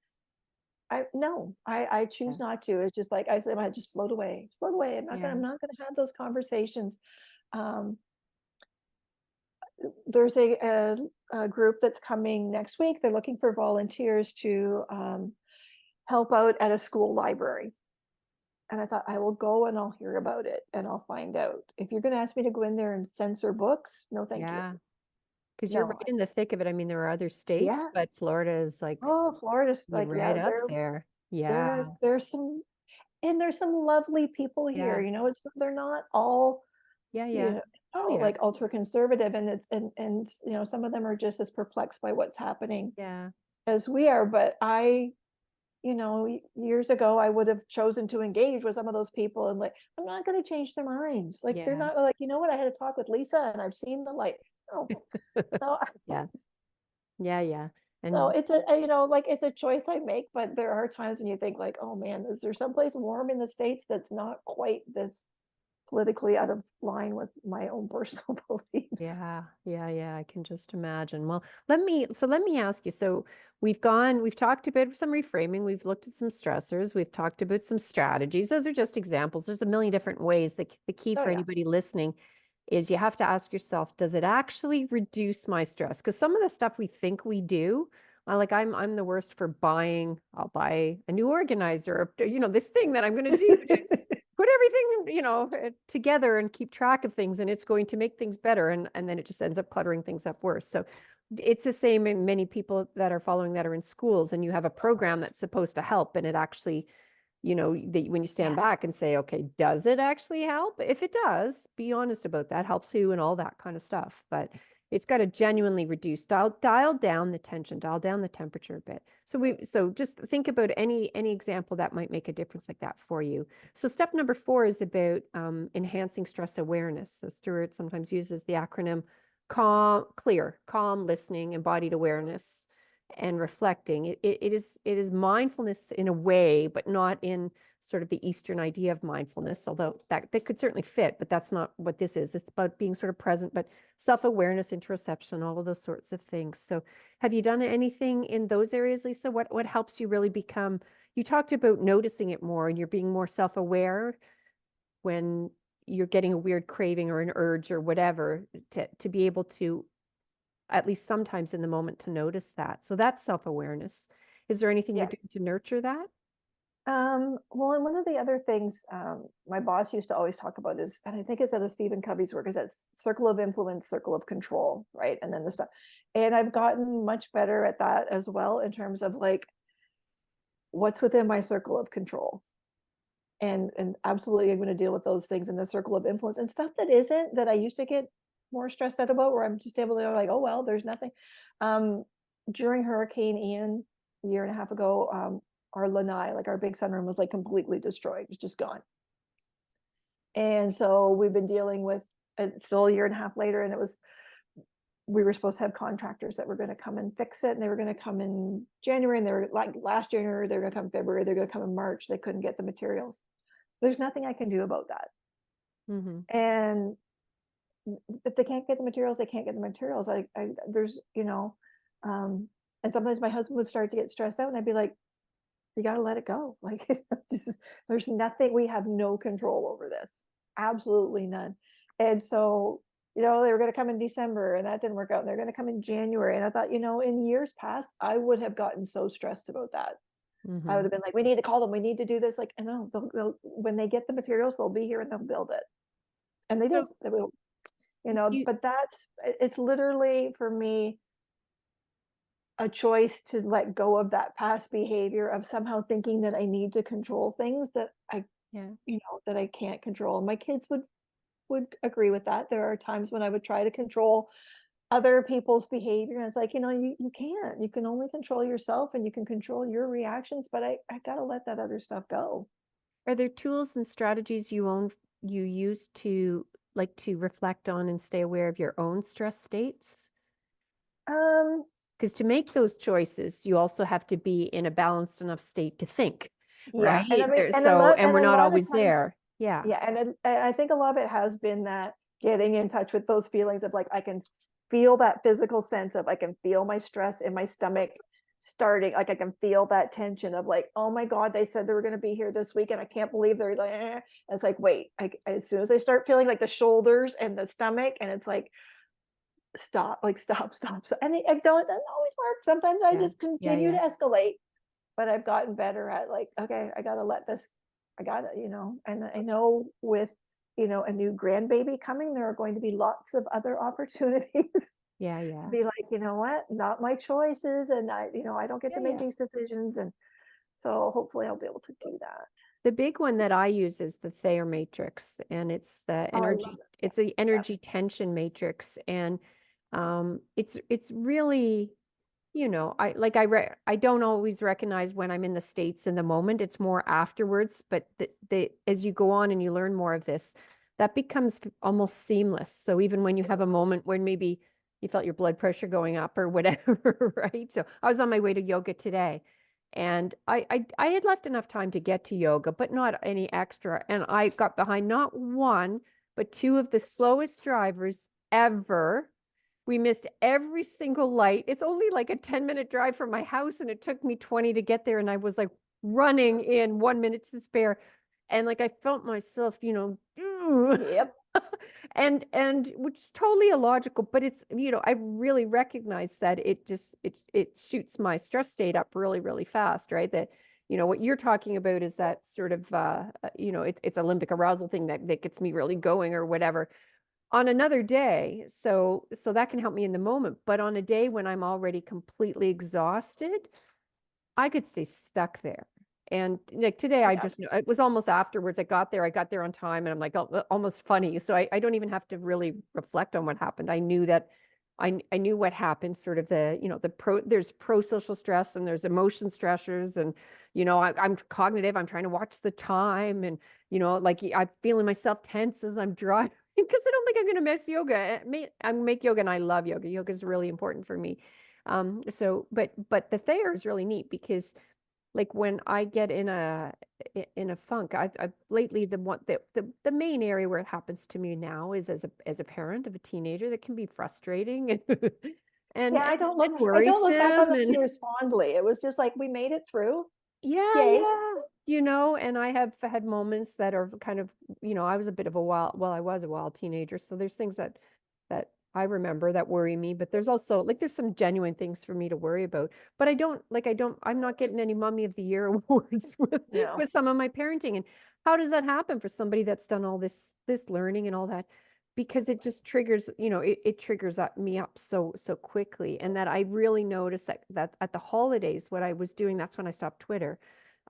I yeah, choose not to. It's just like I said, I just float away, float away. yeah, I'm not gonna have those conversations. Um, there's a group that's coming next week. They're looking for volunteers to help out at a school library. And I thought I will go and I'll hear about it and I'll find out. If you're going to ask me to go in there and censor books, no, thank you. yeah. Because you're No, right in the thick of it. I mean, there are other states, yeah. but Florida is like Oh, Florida's you're like, right yeah, up there. Yeah, there's some, and there's some lovely people here. yeah, They're not all, yeah, you yeah. know, Oh yeah, like ultra conservative, and some of them are just as perplexed by what's happening yeah, as we are. But years ago, I would have chosen to engage with some of those people, and like, I'm not going to change their minds. Like, they're yeah, not like, what, I had a talk with Lisa, and I've seen the light. No, so yeah, yeah, yeah. so And it's like it's a choice I make, but there are times when you think like, oh man, is there someplace warm in the States that's not quite this politically out of line with my own personal beliefs? yeah, yeah, yeah, I can just imagine. Well, let me ask you. So we've talked about some reframing, we've looked at some stressors, we've talked about some strategies. Those are just examples. There's a million different ways. The key Oh for yeah. anybody listening is you have to ask yourself, does it actually reduce my stress? Because some of the stuff we think we do, like I'm the worst for buying, I'll buy a new organizer, or, this thing that I'm going to do put everything, together and keep track of things, and it's going to make things better. And then it just ends up cluttering things up worse. So it's the same in many people that are following that are in schools, and you have a program that's supposed to help, and it actually, when you stand Yeah. back and say, okay, does it actually help? If it does, be honest about that, helps who and all that kind of stuff. But it's got to genuinely reduce, dial down the tension, dial down the temperature a bit. So just think about any example that might make a difference like that for you. So step number 4 is about enhancing stress awareness. So Stuart sometimes uses the acronym calm listening, embodied awareness, and reflecting. It is mindfulness in a way, but not in sort of the Eastern idea of mindfulness, although that could certainly fit, but that's not what this is. It's about being sort of present, but self-awareness, interoception, all of those sorts of things. So have you done anything in those areas, Lisa? What helps you really become, you talked about noticing it more and you're being more self-aware when you're getting a weird craving or an urge or whatever, to be able to, at least sometimes in the moment, to notice that. So that's self-awareness. Is there anything you're Yeah. doing to nurture that? Well, and one of the other things my boss used to always talk about is, and I think it's out of Stephen Covey's work, is that circle of influence, circle of control, right? And then the stuff. And I've gotten much better at that as well, in terms of like what's within my circle of control. And absolutely I'm going to deal with those things in the circle of influence, and stuff that isn't, that I used to get more stressed out about, where I'm just able to like, oh well, there's nothing. During Hurricane Ian a year and a half ago, our lanai, like our big sunroom, was like completely destroyed. It's just gone. And so we've been dealing with it still a year and a half later, and we were supposed to have contractors that were going to come and fix it, and they were going to come in January, and they were like, last January, they're going to come February, they're going to come in March. They couldn't get the materials. There's nothing I can do about that. Mm-hmm. And if they can't get the materials, they can't get the materials. There's, and sometimes my husband would start to get stressed out and I'd be like, you got to let it go. Like, just, there's nothing, we have no control over this. Absolutely none. And so, they were going to come in December and that didn't work out. And they're going to come in January. And I thought, in years past, I would have gotten so stressed about that. I Mm-hmm. would have been like, we need to call them. We need to do this. Like, no, when they get the materials, they'll be here and they'll build it. And they did. So They will, you, but it's literally for me a choice to let go of that past behavior of somehow thinking that I need to control things that yeah. that I can't control. My kids would agree with that. There are times when I would try to control other people's behavior. And it's like, you can't. You can only control yourself and you can control your reactions, but I gotta let that other stuff go. Are there tools and strategies you use to like to reflect on and stay aware of your own stress states? Um, Because to make those choices, you also have to be in a balanced enough state to think, yeah. And I right? mean, There, so, and and we're a not lot of always times, there. Yeah. yeah. And I think a lot of it has been that getting in touch with those feelings of like, I can feel that physical sense of, I can feel my stress in my stomach starting. Like I can feel that tension of like, oh my God, they said they were going to be here this week and I can't believe they're like, eh. It's like, wait, as soon as I start feeling like the shoulders and the stomach, and it's like, stop, like stop. And it doesn't always work. Sometimes I Yeah. just Yeah. continue Yeah. to escalate, but I've gotten better at like, okay, I gotta let this, I gotta, and I know with, a new grandbaby coming, there are going to be lots of other opportunities Yeah. to Yeah. be like, what, not my choices. And I don't get Yeah. to make Yeah. these decisions. And so hopefully I'll be able to do that. The big one that I use is the Thayer matrix, and Oh, I love it. Yeah. it's a Yeah. energy tension matrix. And it's really, I don't always recognize when I'm in the states in the moment. It's more afterwards, but as you go on and you learn more of this, that becomes almost seamless. So even when you have a moment when maybe you felt your blood pressure going up or whatever, right? So I was on my way to yoga today, and I had left enough time to get to yoga, but not any extra. And I got behind not one, but two of the slowest drivers ever. We missed every single light. It's only like a 10-minute drive from my house, and it took me 20 to get there. And I was like running in 1 minute to spare. And like I felt myself, Yep. and which is totally illogical, but it's, I really recognize that it shoots my stress state up really, really fast, right? That, what you're talking about is that sort of it's a limbic arousal thing that gets me really going or whatever on another day. So that can help me in the moment, but on a day when I'm already completely exhausted, I could stay stuck there. And like today, I Yeah. just knew it was almost afterwards. I got there on time, and I'm like, oh, almost funny. So I don't even have to really reflect on what happened. I knew that I knew what happened, sort of there's pro-social stress and there's emotion stressors. And, I'm cognitive. I'm trying to watch the time. And, like I'm feeling myself tense as I'm driving because I don't think I'm going to miss yoga. I make yoga and I love yoga. Yoga is really important for me. But the Thayer is really neat because like when I get in a funk, I've lately the main area where it happens to me now is as a parent of a teenager that can be frustrating and Yeah. and I don't look back on worrisome those and years fondly. It was just like, we made it through. yeah, Yay. yeah. And I have had moments that are kind of, I was a bit of a I was a wild teenager. So there's things that I remember that worry me, but there's also like there's some genuine things for me to worry about. But I'm not getting any Mommy of the Year awards No. with some of my parenting. And how does that happen for somebody that's done all this learning and all that? Because it just triggers, it triggers me up so quickly. And that I really noticed that at the holidays, what I was doing, that's when I stopped Twitter,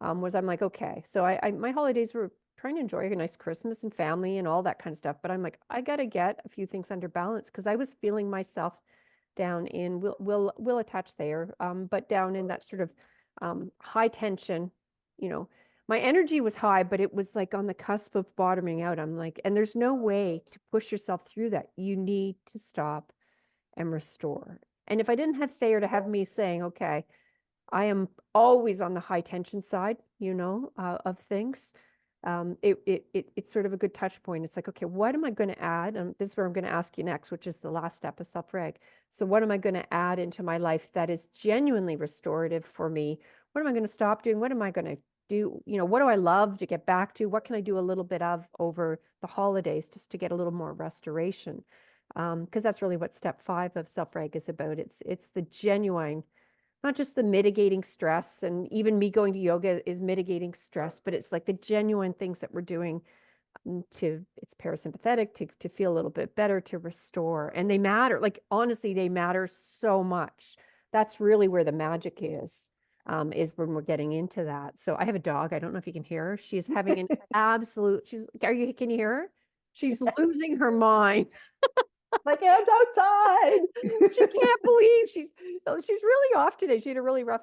was I'm like, okay, so my holidays were trying to enjoy a nice Christmas and family and all that kind of stuff. But I'm like, I gotta get a few things under balance because I was feeling myself down in we'll attach there, but down in that sort of high tension, you know, my energy was high, but it was like on the cusp of bottoming out. I'm like, and there's no way to push yourself through that. You need to stop and restore. And if I didn't have Thayer to have me saying, okay, I am always on the high tension side, of things. it's sort of a good touch point. It's like, okay, what am I going to add? And this is where I'm going to ask you next, which is the last step of self-reg. So what am I going to add into my life that is genuinely restorative for me? What am I going to stop doing? What am I going to do? What do I love to get back to? What can I do a little bit of over the holidays just to get a little more restoration? Because that's really what step 5 of self-reg is about. It's the genuine, not just the mitigating stress, and even me going to yoga is mitigating stress, but it's like the genuine things that we're doing it's parasympathetic to feel a little bit better, to restore. And they matter, like honestly, they matter so much. That's really where the magic is when we're getting into that. So I have a dog. I don't know if you can hear her. She's having an absolute, can you hear her? She's losing her mind. Like, I'm outside. She can't believe she's really off today. She had a really rough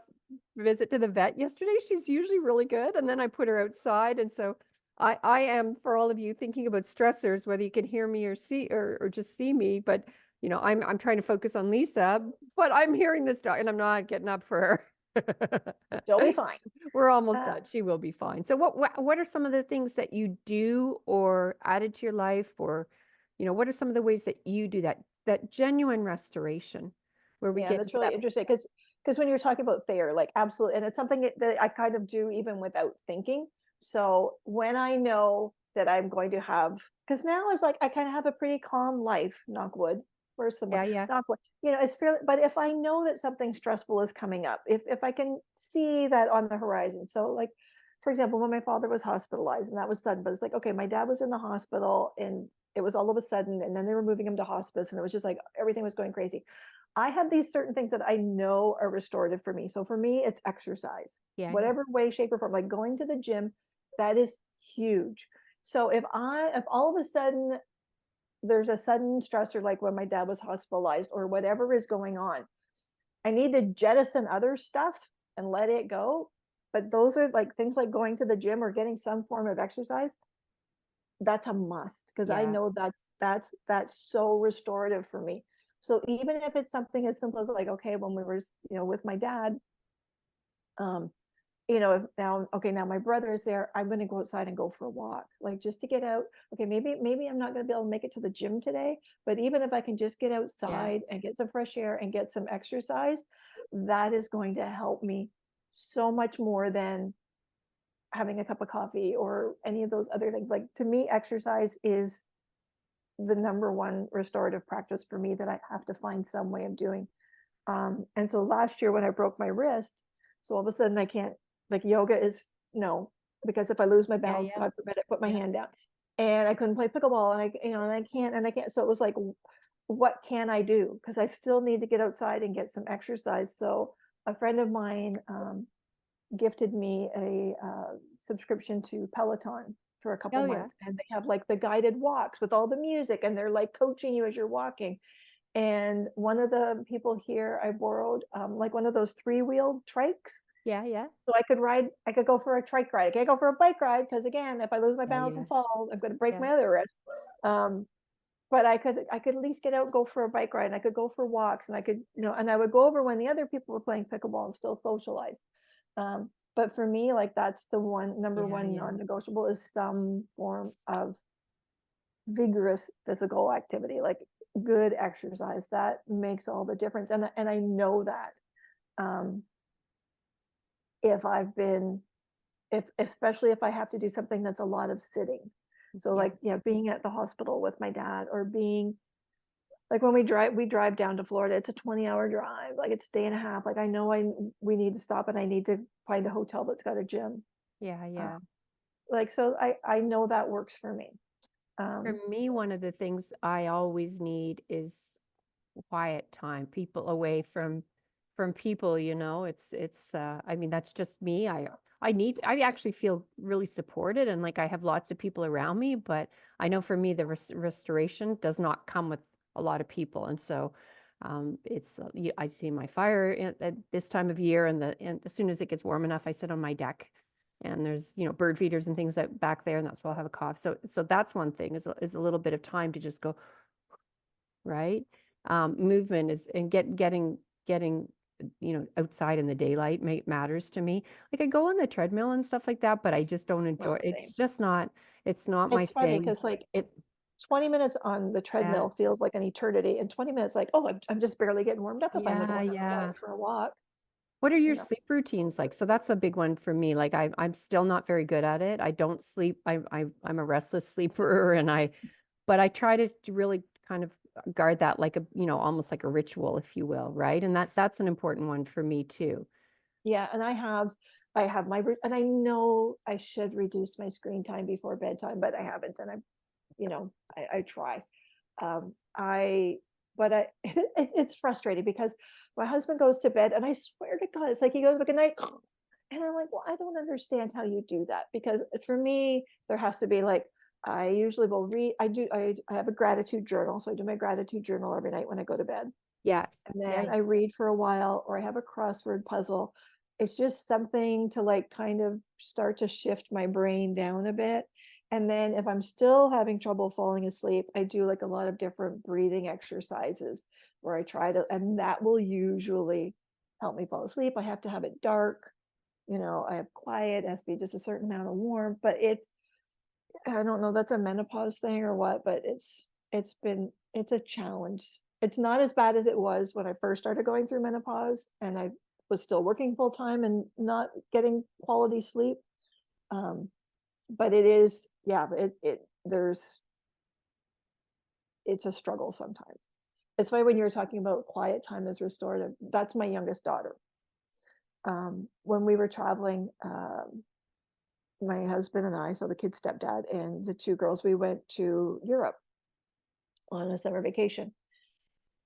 visit to the vet yesterday. She's usually really good. And then I put her outside. And so I am, for all of you thinking about stressors, whether you can hear me or see or just see me, but I'm trying to focus on Lisa, but I'm hearing this dog and I'm not getting up for her. She'll be fine. We're almost done. She will be fine. So what are some of the things that you do or added to your life, or what are some of the ways that you do that genuine restoration where we Yeah, get that's into really that? interesting because when you're talking about Thayer, like absolutely, and it's something that I kind of do even without thinking. So when I know that I'm going to have, because now it's like I kind of have a pretty calm life, knock wood, for someone, Yeah, knock wood. It's fairly, but if I know that something stressful is coming up, if I can see that on the horizon. So like, for example, when my father was hospitalized, and that was sudden, but it's like, okay, my dad was in the hospital and it was all of a sudden, and then they were moving him to hospice, and it was just like everything was going crazy. I have these certain things that I know are restorative for me. So for me, it's exercise, Yeah, whatever way, shape, or form, like going to the gym, that is huge. So if all of a sudden there's a sudden stressor, like when my dad was hospitalized or whatever is going on, I need to jettison other stuff and let it go. But those are like things like going to the gym or getting some form of exercise. That's a must, because I yeah, know that's so restorative for me. So even if it's something as simple as like, okay, when we were, with my dad, um, if now my brother is there, I'm going to go outside and go for a walk, like just to get out. Okay, maybe I'm not going to be able to make it to the gym today, but even if I can just get yeah, outside and get some fresh air and get some exercise, that is going to help me so much more than having a cup of coffee or any of those other things. Like, to me, exercise is the number one restorative practice for me that I have to find some way of doing. And so last year when I broke my wrist, so all of a sudden I can't, like, yoga is no, because if I lose my yeah, balance, yeah, God forbid, I put my yeah, hand down, and I couldn't play pickleball, and I can't. So it was like, what can I do? Because I still need to get outside and get some exercise. So a friend of mine gifted me a subscription to Peloton for a couple oh yeah, months, and they have like the guided walks with all the music, and they're like coaching you as you're walking. And one of the people here, I borrowed like one of those 3-wheel trikes, yeah, yeah, so I could go for a trike ride. I can't go for a bike ride because, again, if I lose my yeah, balance yeah, and fall, I'm going to break yeah, my other wrist. Um, but I could at least get out and go for a bike ride, and I could go for walks, and I could, and I would go over when the other people were playing pickleball and still socialize. But for me, like, that's the number yeah, one yeah, non-negotiable, is some form of vigorous physical activity, like good exercise. That makes all the difference. And I know that um, if I've been, if especially if I have to do something that's a lot of sitting. So yeah, like, yeah, being at the hospital with my dad, or being like, when we drive down to Florida, it's a 20-hour drive, like it's a day and a half. Like, I know we need to stop, and I need to find a hotel that's got a gym. yeah, Uh, yeah. like, so I know that works for me. For Um, me, one of the things I always need is quiet time, people away from people, I mean, that's just me. I actually feel really supported, and like I have lots of people around me, but I know for me the restoration does not come with a lot of people. And so I see my fire at this time of year, and as soon as it gets warm enough, I sit on my deck, and there's bird feeders and things that back there, and that's why I'll have a cough. So that's one thing, is a little bit of time to just go, right? Movement is, and getting outside in the daylight matters to me. Like I go on the treadmill and stuff like that, but I just don't enjoy Oh, it. It's same. just not, it's not my It's funny thing. because like It, 20 minutes on the yeah, treadmill feels like an eternity, and 20 minutes like, oh, I'm just barely getting warmed up if I'm yeah, going yeah. outside for a walk, What are you your know. sleep routines like? So that's a big one for me. Like I'm still not very good at it. I don't sleep. I'm a restless sleeper, but I try to really kind of guard that like almost like a ritual, if you will, right? And that's an important one for me too. Yeah, and I have and I know I should reduce my screen time before bedtime, but I haven't, and I try. I but I it's frustrating because my husband goes to bed, and I swear to God, it's like he goes to good night, and I'm like, well, I don't understand how you do that, because for me there has to be like, I usually will read. I have a gratitude journal, so I do my gratitude journal every night when I go to bed, Yeah. and Yeah. then I read for a while, or I have a crossword puzzle. It's just something to like kind of start to shift my brain down a bit. And then if I'm still having trouble falling asleep, I do like a lot of different breathing exercises where I try to, and that will usually help me fall asleep. I have to have it dark, I have quiet, it has to be just a certain amount of warmth, but I don't know, that's a menopause thing or what, but it's a challenge. It's not as bad as it was when I first started going through menopause and I was still working full time and not getting quality sleep. Um, but it is, yeah, it's a struggle sometimes. It's why when you were talking about quiet time as restorative, that's my youngest daughter. When we were traveling, my husband and I, so the kid's stepdad and the two girls, we went to Europe on a summer vacation.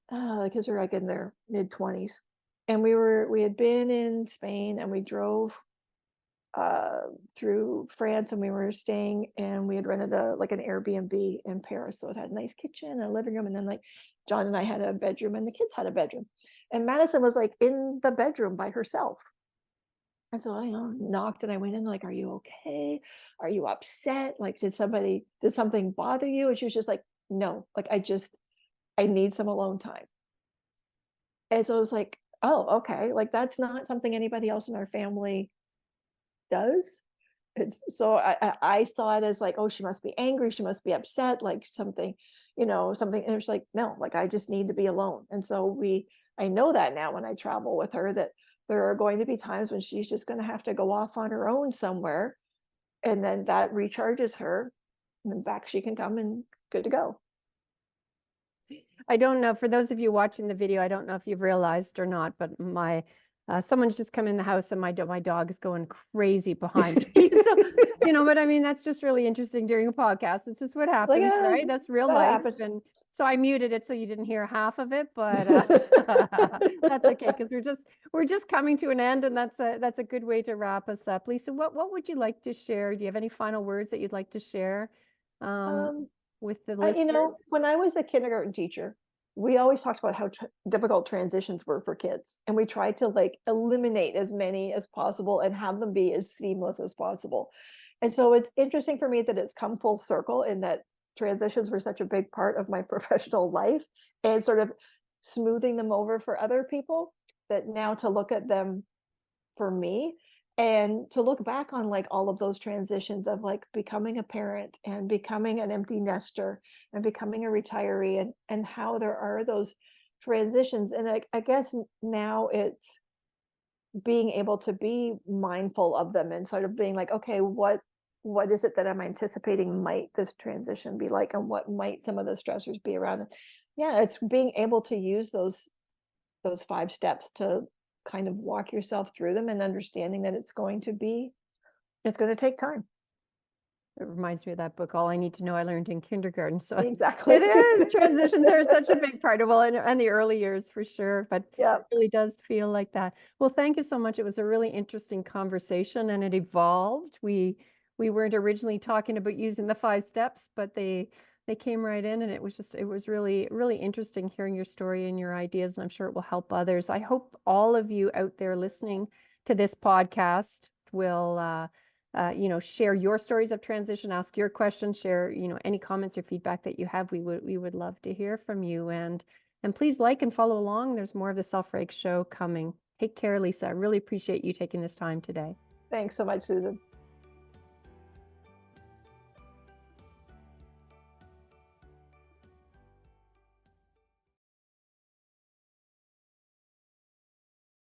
The kids were like in their mid-20s, and we had been in Spain, and we drove through France, and we were staying, and we had rented like an Airbnb in Paris, so it had a nice kitchen and a living room, and then like John and I had a bedroom, and the kids had a bedroom, and Madison was like in the bedroom by herself. And so I knocked, and I went in like, are you okay? Are you upset? Like, did something bother you? And she was just like, no, like I need some alone time. And so I was like, oh, okay. Like that's not something anybody else in our family does. So I saw it as like, oh, she must be angry. She must be upset, like something. And it's like, no, like I just need to be alone. And so I know that now when I travel with her, that there are going to be times when she's just going to have to go off on her own somewhere. And then that recharges her. And then back she can come and good to go. I don't know, for those of you watching the video, I don't know if you've realized or not, but someone's just come in the house and my dog is going crazy behind me. So, but I mean, that's just really interesting during a podcast. It's just what Like, happens, right? That's real that life. happens. And so I muted it so you didn't hear half of it, but that's okay because we're just coming to an end, and that's a good way to wrap us up. Lisa, what would you like to share? Do you have any final words that you'd like to share um, um, with the listeners? when I was a kindergarten teacher, we always talked about how difficult transitions were for kids, and we tried to like eliminate as many as possible and have them be as seamless as possible. And so it's interesting for me that it's come full circle in that transitions were such a big part of my professional life, and sort of smoothing them over for other people, that now to look at them for me and to look back on like all of those transitions of like becoming a parent and becoming an empty nester and becoming a retiree, and how there are those transitions. And I guess now it's being able to be mindful of them and sort of being like, okay, what is it that I'm anticipating might this transition be like, and what might some of the stressors be around it. Yeah, it's being able to use those 5 steps to kind of walk yourself through them, and understanding that it's going to take time. It reminds me of that book, All I Need to Know I Learned in Kindergarten. So Exactly. it is. Transitions are such a big part of, well, and the early years for sure, but Yeah. it really does feel like that. Well, thank you so much. It was a really interesting conversation, and it evolved. We weren't originally talking about using the 5 steps, but they came right in, and it was really, really interesting hearing your story and your ideas, and I'm sure it will help others. I hope all of you out there listening to this podcast will share your stories of transition, ask your questions, share, any comments or feedback that you have. We would love to hear from you. And please like and follow along. There's more of the Self-Reg Show coming. Take care, Lisa. I really appreciate you taking this time today. Thanks so much, Susan.